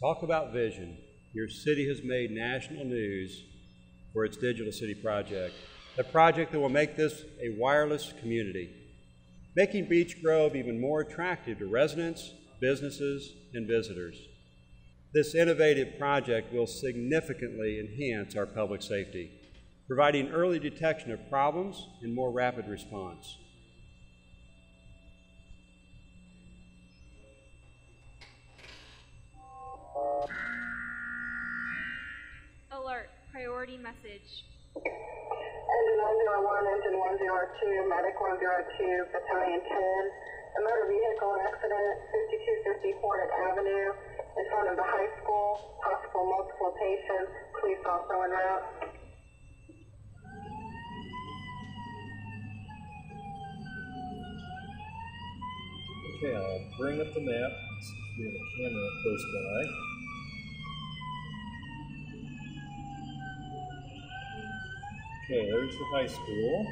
Talk about vision. Your city has made national news for its Digital City project, a project that will make this a wireless community, making Beech Grove even more attractive to residents, businesses, and visitors. This innovative project will significantly enhance our public safety, providing early detection of problems and more rapid response. Alert, priority message. Engine 101, Engine 102, Medic 102, Battalion 10. A motor vehicle accident, 5250 Hornet Avenue, in front of the high school. Possible multiple patients. Police also en route. Okay, I'll bring up the map. See if we have a camera close by. Okay, there's the high school.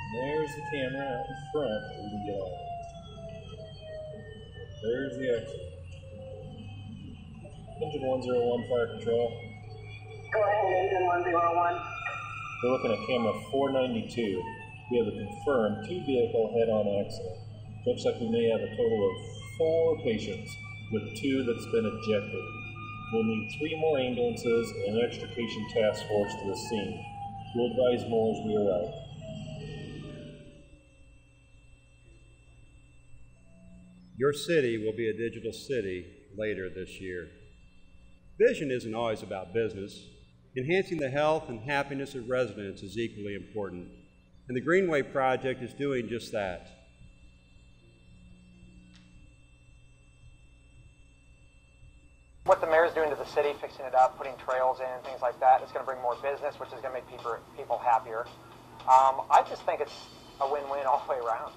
And there's the camera out in front that we can get on. There's the exit. Engine 101 Fire Control. Go ahead, Engine 101. We're looking at camera 492. We have a confirmed two-vehicle head-on accident. Looks like we may have a total of 4 patients, with 2 that's been ejected. We'll need 3 more ambulances and an extrication task force to the scene. We'll advise more as we arrive. Your city will be a digital city later this year. Vision isn't always about business. Enhancing the health and happiness of residents is equally important, and the Greenway Project is doing just that. What the mayor's doing to the city, fixing it up, putting trails in, things like that, is going to bring more business, which is going to make people happier. I just think it's a win-win all the way around.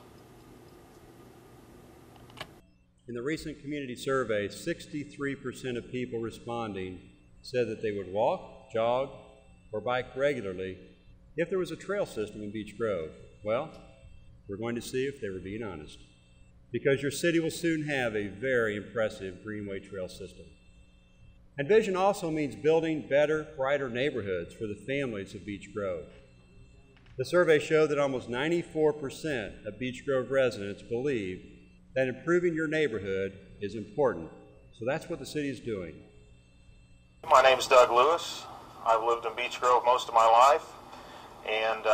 In the recent community survey, 63% of people responding said that they would walk, jog, or bike regularly if there was a trail system in Beech Grove. Well, we're going to see if they were being honest, because your city will soon have a very impressive Greenway trail system. And vision also means building better, brighter neighborhoods for the families of Beech Grove. The survey showed that almost 94% of Beech Grove residents believe that improving your neighborhood is important. So that's what the city is doing. My name is Doug Lewis. I've lived in Beech Grove most of my life, and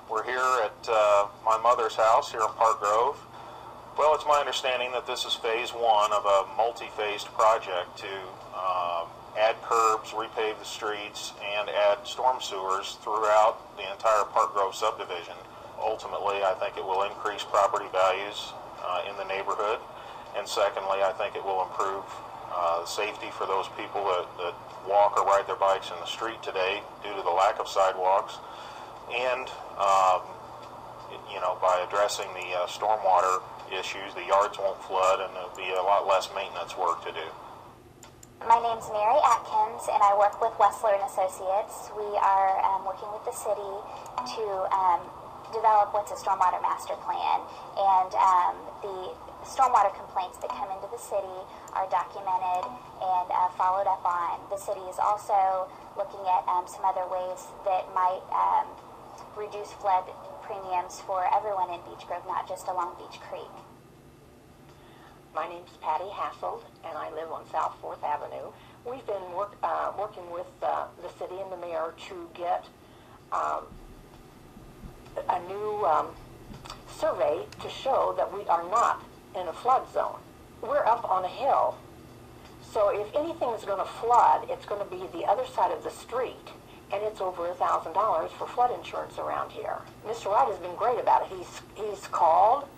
we're here at my mother's house here in Park Grove. Well, it's my understanding that this is phase 1 of a multi-phased project to add curbs, repave the streets, and add storm sewers throughout the entire Park Grove subdivision. Ultimately, I think it will increase property values in the neighborhood, and secondly, I think it will improve safety for those people that walk or ride their bikes in the street today due to the lack of sidewalks, and by addressing the stormwater issues, the yards won't flood, and there'll be a lot less maintenance work to do. My name's Mary Atkins, and I work with Wessler & Associates. We are working with the city to develop what's a stormwater master plan, and the stormwater complaints that come into the city are documented and followed up on. The city is also looking at some other ways that might reduce flood premiums for everyone in Beech Grove, not just along Beech Creek. My name's Patty Hasselt, and I live on South 4th Avenue. We've been working with the city and the mayor to get a new survey to show that we are not in a flood zone. We're up on a hill, so if anything is going to flood, it's going to be the other side of the street, and it's over $1,000 for flood insurance around here. Mr. Wright has been great about it. He's called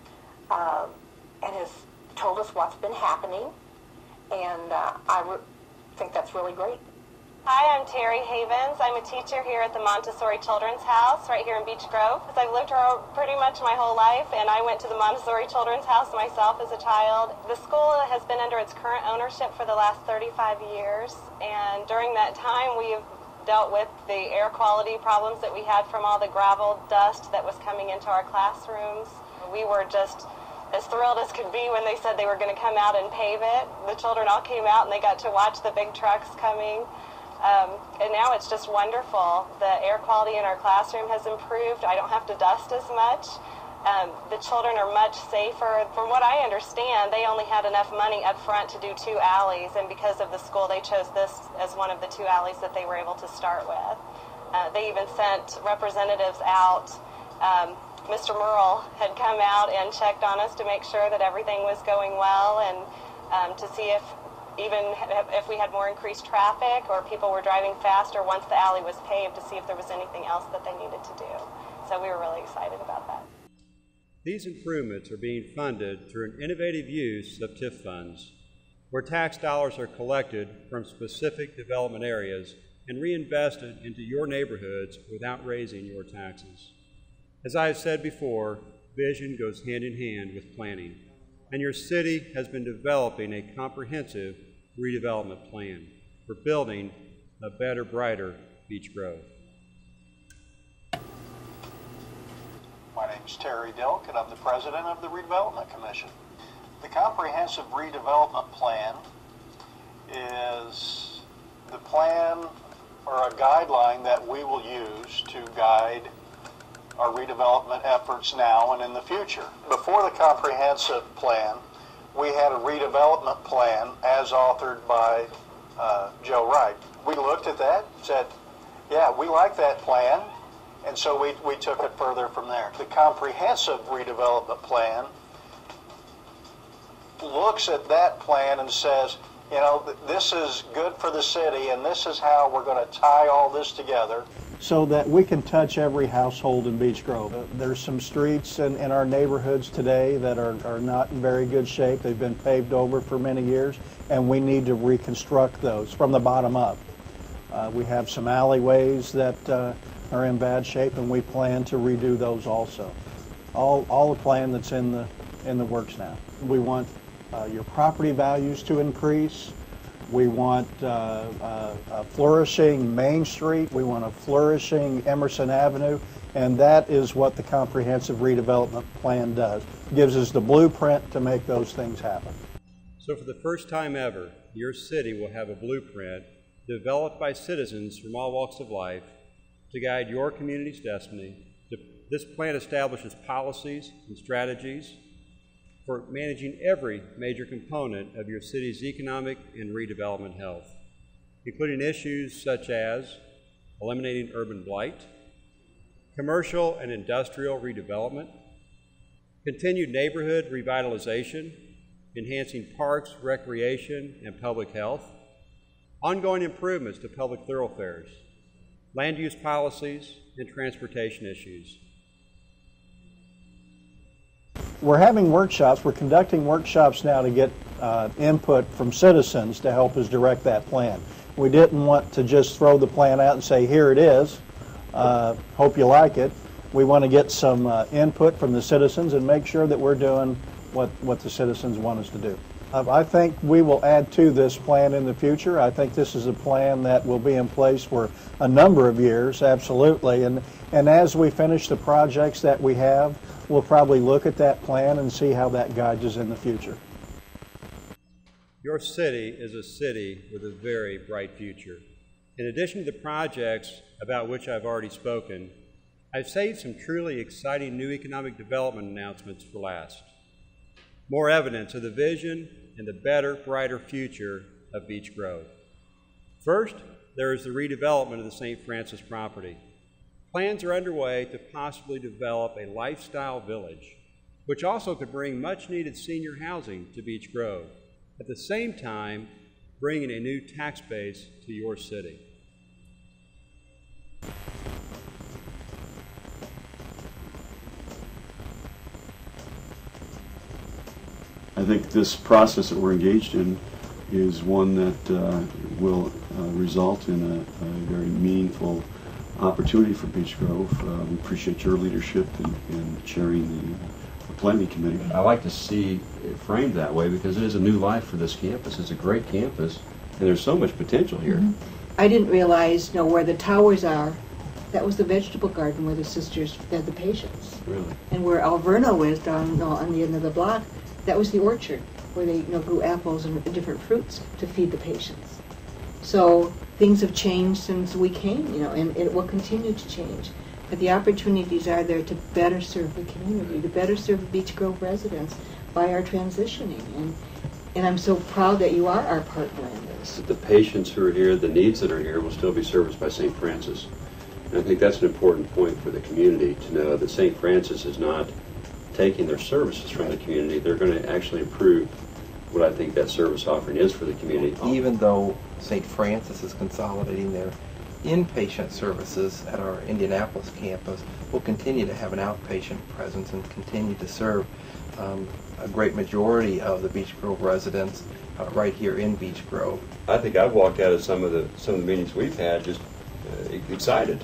and has told us what's been happening, and I think that's really great. Hi, I'm Terry Havens. I'm a teacher here at the Montessori Children's House right here in Beech Grove. I've lived here pretty much my whole life, and I went to the Montessori Children's House myself as a child. The school has been under its current ownership for the last 35 years, and during that time we've dealt with the air quality problems that we had from all the gravel dust that was coming into our classrooms. We were just as thrilled as could be when they said they were going to come out and pave it. The children all came out and they got to watch the big trucks coming. And now it's just wonderful. The air quality in our classroom has improved. I don't have to dust as much. The children are much safer. From what I understand, they only had enough money up front to do 2 alleys, and because of the school, they chose this as one of the 2 alleys that they were able to start with. They even sent representatives out. Mr. Merle had come out and checked on us to make sure that everything was going well, and to see if we had more increased traffic or people were driving faster once the alley was paved, to see if there was anything else that they needed to do. So we were really excited about that. These improvements are being funded through an innovative use of TIF funds, where tax dollars are collected from specific development areas and reinvested into your neighborhoods without raising your taxes. As I have said before, vision goes hand in hand with planning, and your city has been developing a comprehensive redevelopment plan for building a better, brighter Beech Grove. My name is Terry Dilk, and I'm the president of the Redevelopment Commission. The Comprehensive Redevelopment Plan is the plan or a guideline that we will use to guide our redevelopment efforts now and in the future. Before the comprehensive plan, we had a redevelopment plan as authored by Joe Wright. We looked at that, said, yeah, we like that plan, and so we took it further from there. The comprehensive redevelopment plan looks at that plan and says, you know, this is good for the city, and this is how we're going to tie all this together, so that we can touch every household in Beech Grove. There's some streets in our neighborhoods today that are not in very good shape. They've been paved over for many years, and we need to reconstruct those from the bottom up. We have some alleyways that are in bad shape, and we plan to redo those also. All the plan that's in the works now. We want your property values to increase. We want a flourishing Main Street. We want a flourishing Emerson Avenue, and that is what the comprehensive redevelopment plan does. It gives us the blueprint to make those things happen. So for the first time ever, your city will have a blueprint developed by citizens from all walks of life to guide your community's destiny. This plan establishes policies and strategies for managing every major component of your city's economic and redevelopment health, including issues such as eliminating urban blight, commercial and industrial redevelopment, continued neighborhood revitalization, enhancing parks, recreation, and public health, ongoing improvements to public thoroughfares, land use policies, and transportation issues. We're having workshops. We're conducting workshops now to get input from citizens to help us direct that plan. We didn't want to just throw the plan out and say, here it is, hope you like it. We want to get some input from the citizens and make sure that we're doing what the citizens want us to do. I think we will add to this plan in the future. I think this is a plan that will be in place for a number of years, absolutely. And as we finish the projects that we have, we'll probably look at that plan and see how that guides us in the future. Your city is a city with a very bright future. In addition to the projects about which I've already spoken, I've saved some truly exciting new economic development announcements for last. More evidence of the vision and the better, brighter future of Beech Grove. First, there is the redevelopment of the St. Francis property. Plans are underway to possibly develop a lifestyle village, which also could bring much-needed senior housing to Beech Grove, at the same time bringing a new tax base to your city. I think this process that we're engaged in is one that will result in a very meaningful opportunity for Beech Grove. We appreciate your leadership in chairing the planning committee. I like to see it framed that way because it is a new life for this campus. It's a great campus, and there's so much potential here. I didn't realize, where the towers are That was the vegetable garden where the sisters fed the patients. Really? And where Alverno is down on the end of the block, that was the orchard where they grew apples and different fruits to feed the patients. So things have changed since we came, and it will continue to change. But the opportunities are there to better serve the community, to better serve the Beech Grove residents by our transitioning. And I'm so proud that you are our partner in this. The patients who are here, the needs that are here will still be serviced by St. Francis. And I think that's an important point for the community to know that St. Francis is not taking their services from the community. They're going to actually improve what I think that service offering is for the community. Even though St. Francis is consolidating their inpatient services at our Indianapolis campus, we'll continue to have an outpatient presence and continue to serve a great majority of the Beech Grove residents right here in Beech Grove. I think I've walked out of some of the meetings we've had just excited.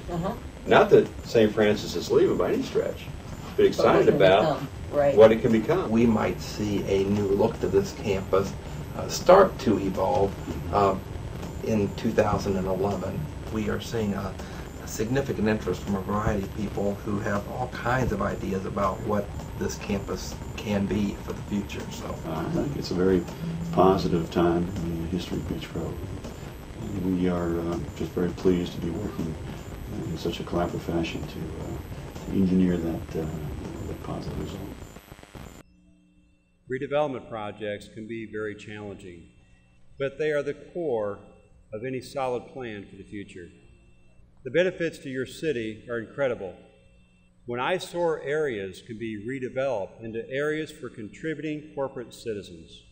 Not that St. Francis is leaving by any stretch, but excited about what it can become. We might see a new look to this campus start to evolve in 2011. We are seeing a significant interest from a variety of people who have all kinds of ideas about what this campus can be for the future. So I think it's a very positive time in the history of Beech Grove. We are just very pleased to be working in such a collaborative fashion to engineer that positive result. Redevelopment projects can be very challenging, but they are the core of any solid plan for the future. The benefits to your city are incredible. When eyesore areas can be redeveloped into areas for contributing corporate citizens.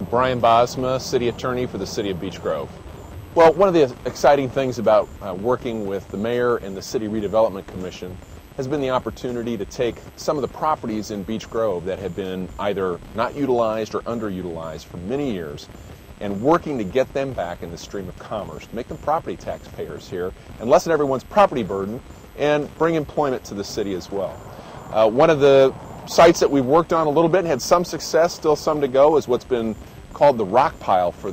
Brian Bosma, City Attorney for the City of Beech Grove. Well, one of the exciting things about working with the Mayor and the City Redevelopment Commission has been the opportunity to take some of the properties in Beech Grove that have been either not utilized or underutilized for many years and working to get them back in the stream of commerce, make them property taxpayers here and lessen everyone's property burden and bring employment to the city as well. One of the sites that we've worked on a little bit and had some success, still some to go, is what's been called the rock pile for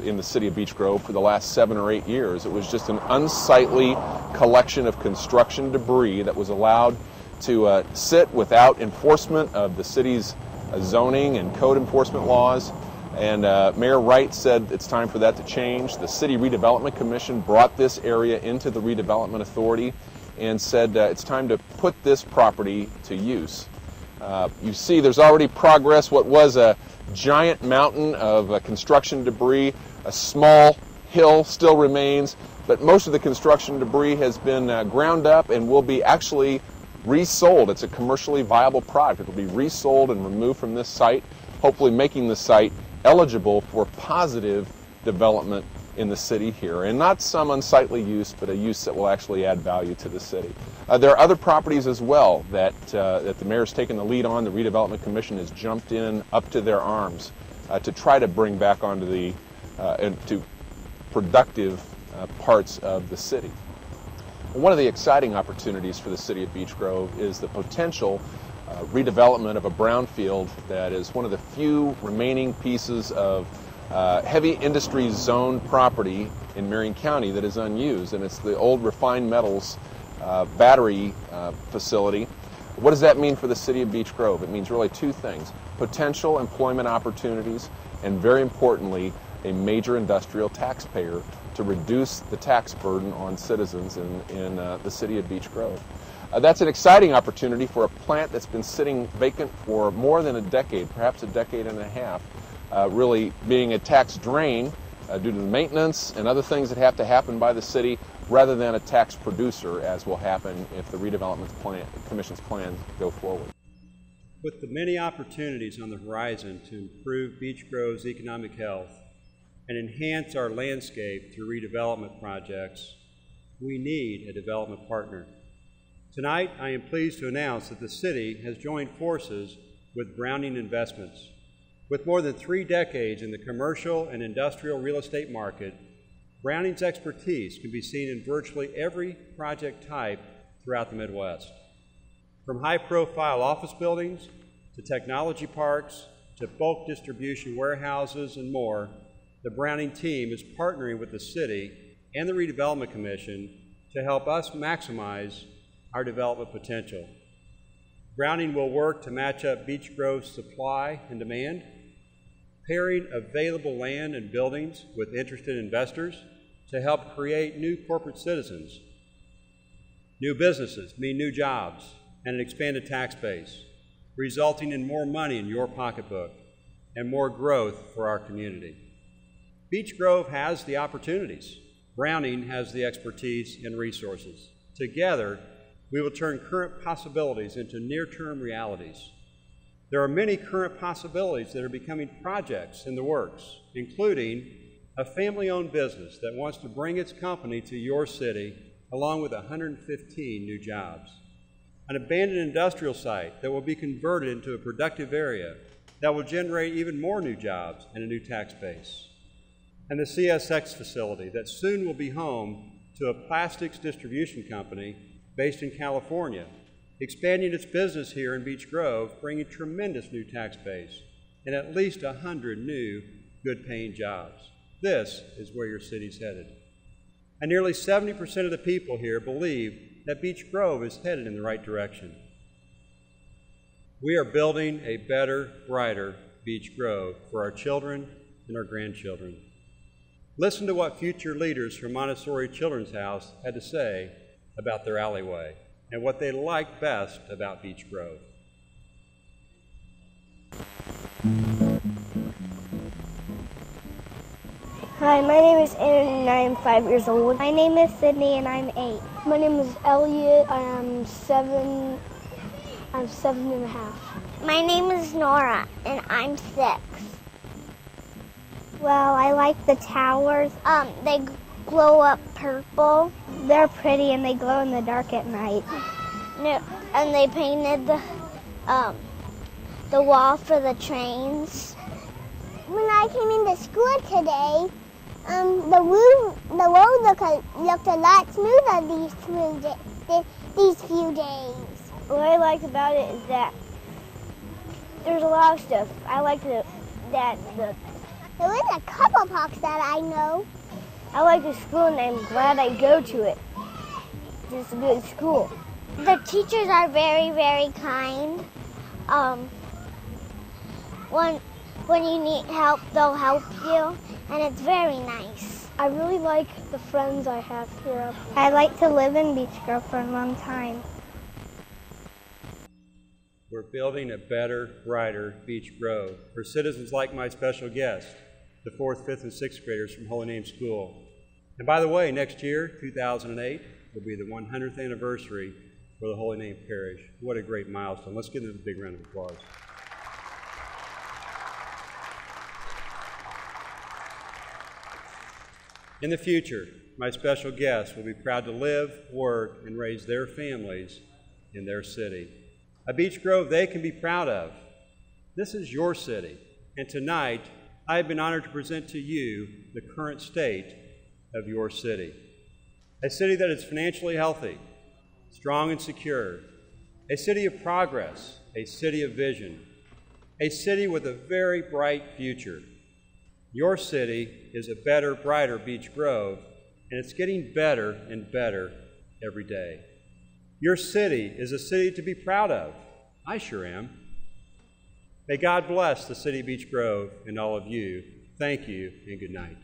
in the city of Beech Grove for the last 7 or 8 years. It was just an unsightly collection of construction debris that was allowed to sit without enforcement of the city's zoning and code enforcement laws. And Mayor Wright said it's time for that to change. The City Redevelopment Commission brought this area into the Redevelopment Authority and said it's time to put this property to use. You see there's already progress. What was a giant mountain of construction debris, a small hill still remains, but most of the construction debris has been ground up and will be actually resold. It's a commercially viable product. It will be resold and removed from this site, hopefully making the site eligible for positive development in the city here, and not some unsightly use, but a use that will actually add value to the city. There are other properties as well that the mayor's taken the lead on. The Redevelopment Commission has jumped in up to their arms to try to bring back onto the to productive parts of the city. One of the exciting opportunities for the city of Beech Grove is the potential redevelopment of a brownfield that is one of the few remaining pieces of heavy industry zone property in Marion County that is unused, and it's the old refined metals battery facility. What does that mean for the city of Beech Grove? It means really two things: potential employment opportunities, and very importantly, a major industrial taxpayer to reduce the tax burden on citizens in the city of Beech Grove. That's an exciting opportunity for a plant that's been sitting vacant for more than a decade, perhaps a decade and a half, really being a tax drain due to the maintenance and other things that have to happen by the city, rather than a tax producer, as will happen if the Redevelopment Commission's plans go forward. With the many opportunities on the horizon to improve Beech Grove's economic health and enhance our landscape through redevelopment projects, we need a development partner. Tonight, I am pleased to announce that the city has joined forces with Browning Investments. With more than 3 decades in the commercial and industrial real estate market, Browning's expertise can be seen in virtually every project type throughout the Midwest. From high-profile office buildings to technology parks to bulk distribution warehouses and more, the Browning team is partnering with the city and the Redevelopment Commission to help us maximize our development potential. Browning will work to match up Beech Grove's supply and demand, pairing available land and buildings with interested investors to help create new corporate citizens. New businesses mean new jobs and an expanded tax base, resulting in more money in your pocketbook and more growth for our community. Beech Grove has the opportunities. Browning has the expertise and resources. Together, we will turn current possibilities into near-term realities. There are many current possibilities that are becoming projects in the works, including a family-owned business that wants to bring its company to your city, along with 115 new jobs. An abandoned industrial site that will be converted into a productive area that will generate even more new jobs and a new tax base. And the CSX facility that soon will be home to a plastics distribution company based in California, expanding its business here in Beech Grove, bringing tremendous new tax base and at least 100 new good-paying jobs. This is where your city's headed. And nearly 70% of the people here believe that Beech Grove is headed in the right direction. We are building a better, brighter Beech Grove for our children and our grandchildren. Listen to what future leaders from Montessori Children's House had to say about their alleyway and what they liked best about Beech Grove. Hi, my name is Aaron and I am 5 years old. My name is Sydney and I'm 8. My name is Elliot. I am 7. I'm 7.5. My name is Nora and I'm 6. Well, I like the towers. They glow up purple. They're pretty and they glow in the dark at night. No, and they painted the wall for the trains. When I came into school today, the road looked a lot smoother these few days. What I like about it is that there's a lot of stuff. I like that there was a couple parks that I know. I like the school and I'm glad I go to it. It's a good school. The teachers are very, very kind. When you need help, they'll help you, and it's very nice. I really like the friends I have here. I like to live in Beech Grove for a long time. We're building a better, brighter Beech Grove for citizens like my special guest, the 4th, 5th, and 6th graders from Holy Name School. And by the way, next year, 2008, will be the 100th anniversary for the Holy Name Parish. What a great milestone. Let's give them a big round of applause. In the future, my special guests will be proud to live, work, and raise their families in their city. A Beech Grove they can be proud of. This is your city, and tonight I have been honored to present to you the current state of your city. A city that is financially healthy, strong and secure, a city of progress, a city of vision, a city with a very bright future. Your city is a better, brighter Beech Grove, and it's getting better and better every day. Your city is a city to be proud of. I sure am. May God bless the city of Beech Grove and all of you. Thank you and good night.